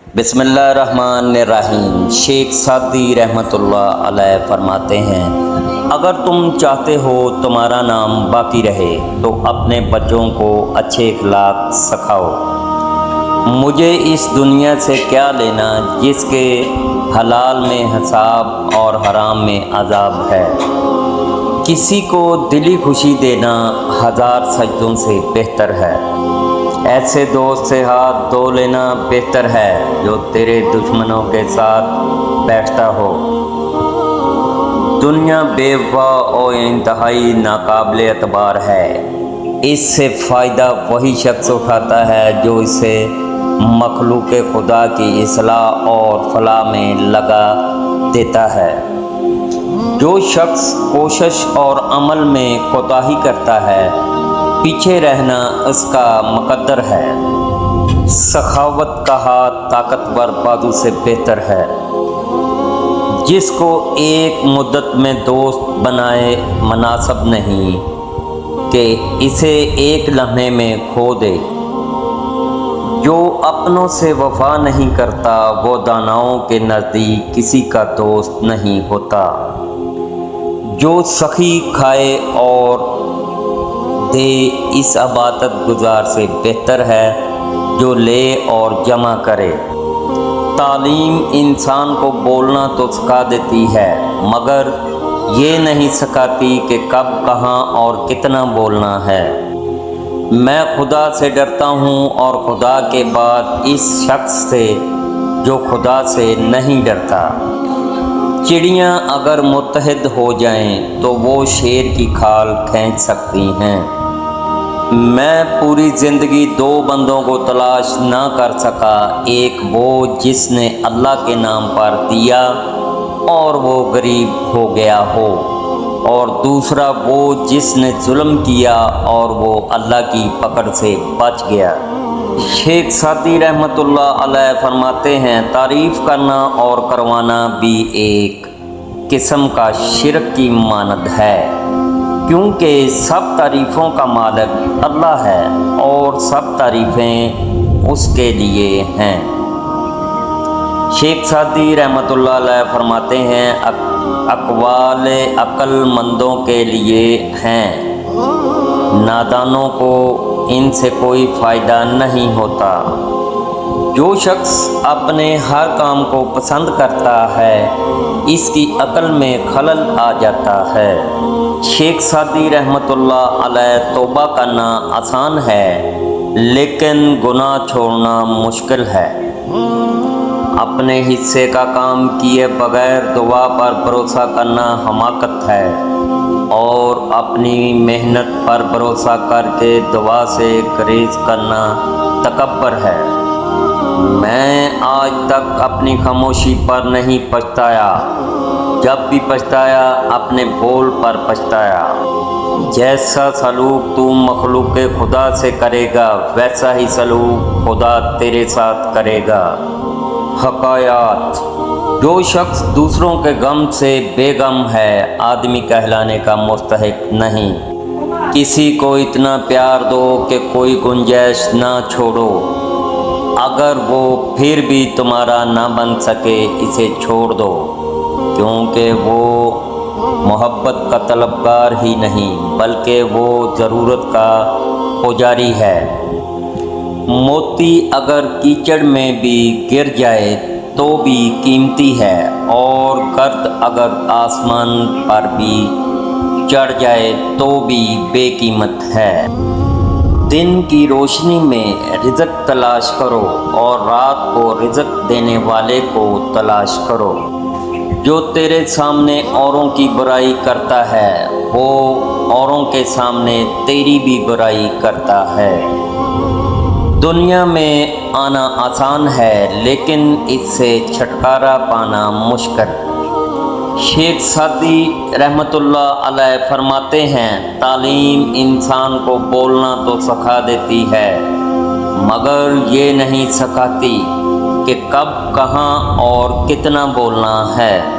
बिस्मिल्लाहिर्रहमानिर्रहीम। शेख सादी रहमत अल्लाह अलैह फरमाते हैं, अगर तुम चाहते हो तुम्हारा नाम बाकी रहे तो अपने बच्चों को अच्छे इखलाक सिखाओ। मुझे इस दुनिया से क्या लेना जिसके हलाल में हिसाब और हराम में अजाब है। किसी को दिली खुशी देना हज़ार सजदों से बेहतर है। ऐसे दोस्त से हाथ धो लेना बेहतर है जो तेरे दुश्मनों के साथ बैठता हो। दुनिया बेवफा और इंतहाई नाकाबिल एतबार है। इससे फ़ायदा वही शख्स उठाता है जो इसे मखलूक खुदा की इस्लाह और फलाह में लगा देता है। जो शख्स कोशिश और अमल में कोताही करता है, पीछे रहना उसका मुकद्दर है। सखावत का हाथ ताकतवर बाजू से बेहतर है। जिसको एक मुद्दत में दोस्त बनाए मुनासिब नहीं कि इसे एक लम्हे में खो दे। जो अपनों से वफा नहीं करता वो दानाओं के नज़दीक किसी का दोस्त नहीं होता। जो सखी खाए और दे इस इबादत गुजार से बेहतर है जो ले और जमा करे। तालीम इंसान को बोलना तो सिखा देती है मगर ये नहीं सिखाती कि कब कहाँ और कितना बोलना है। मैं खुदा से डरता हूँ और खुदा के बाद इस शख्स से जो खुदा से नहीं डरता। चिड़ियाँ अगर मुत्तहिद हो जाएं तो वो शेर की खाल खींच सकती हैं। मैं पूरी ज़िंदगी दो बंदों को तलाश ना कर सका, एक वो जिसने अल्लाह के नाम पर दिया और वो गरीब हो गया हो, और दूसरा वो जिसने जुल्म किया और वो अल्लाह की पकड़ से बच गया। शेख सादी रहमतुल्लाह अलैह फरमाते हैं, तारीफ़ करना और करवाना भी एक किस्म का शिरक की मानद है, क्योंकि सब तारीफ़ों का मालिक अल्लाह है और सब तारीफ़ें उसके लिए हैं। शेख सादी रहमतुल्लाह अलैह फरमाते हैं, अक़वाल अक्लमंदों के लिए हैं, नादानों को इनसे कोई फ़ायदा नहीं होता। जो शख्स अपने हर काम को पसंद करता है इसकी अक्ल में खलल आ जाता है। शेख सादी रहमतुल्लाह अलैह, तौबा करना आसान है लेकिन गुनाह छोड़ना मुश्किल है। अपने हिस्से का काम किए बगैर दुआ पर भरोसा करना हमाकत है और अपनी मेहनत पर भरोसा करके दुआ से गुरेज करना तकब्बर है। मैं आज तक अपनी खामोशी पर नहीं पछताया, जब भी पछताया अपने बोल पर पछताया। जैसा सलूक तू मखलूक खुदा से करेगा वैसा ही सलूक खुदा तेरे साथ करेगा। हकायात। जो शख्स दूसरों के गम से बेगम है आदमी कहलाने का मुस्तहिक नहीं। किसी को इतना प्यार दो कि कोई गुंजाइश ना छोड़ो। अगर वो फिर भी तुम्हारा ना बन सके इसे छोड़ दो, क्योंकि वो मोहब्बत का तलबगार ही नहीं बल्कि वो ज़रूरत का पुजारी है। मोती अगर कीचड़ में भी गिर जाए तो भी कीमती है और गर्द अगर आसमान पर भी चढ़ जाए तो भी बेकीमत है। दिन की रोशनी में रिज़्क़ तलाश करो और रात को रिज़्क़ देने वाले को तलाश करो। जो तेरे सामने औरों की बुराई करता है वो औरों के सामने तेरी भी बुराई करता है। दुनिया में आना आसान है लेकिन इससे छुटकारा पाना मुश्किल। शेख सादी रहमतुल्लाह अलैह फरमाते हैं, तालीम इंसान को बोलना तो सिखा देती है मगर ये नहीं सिखाती कि कब कहाँ और कितना बोलना है।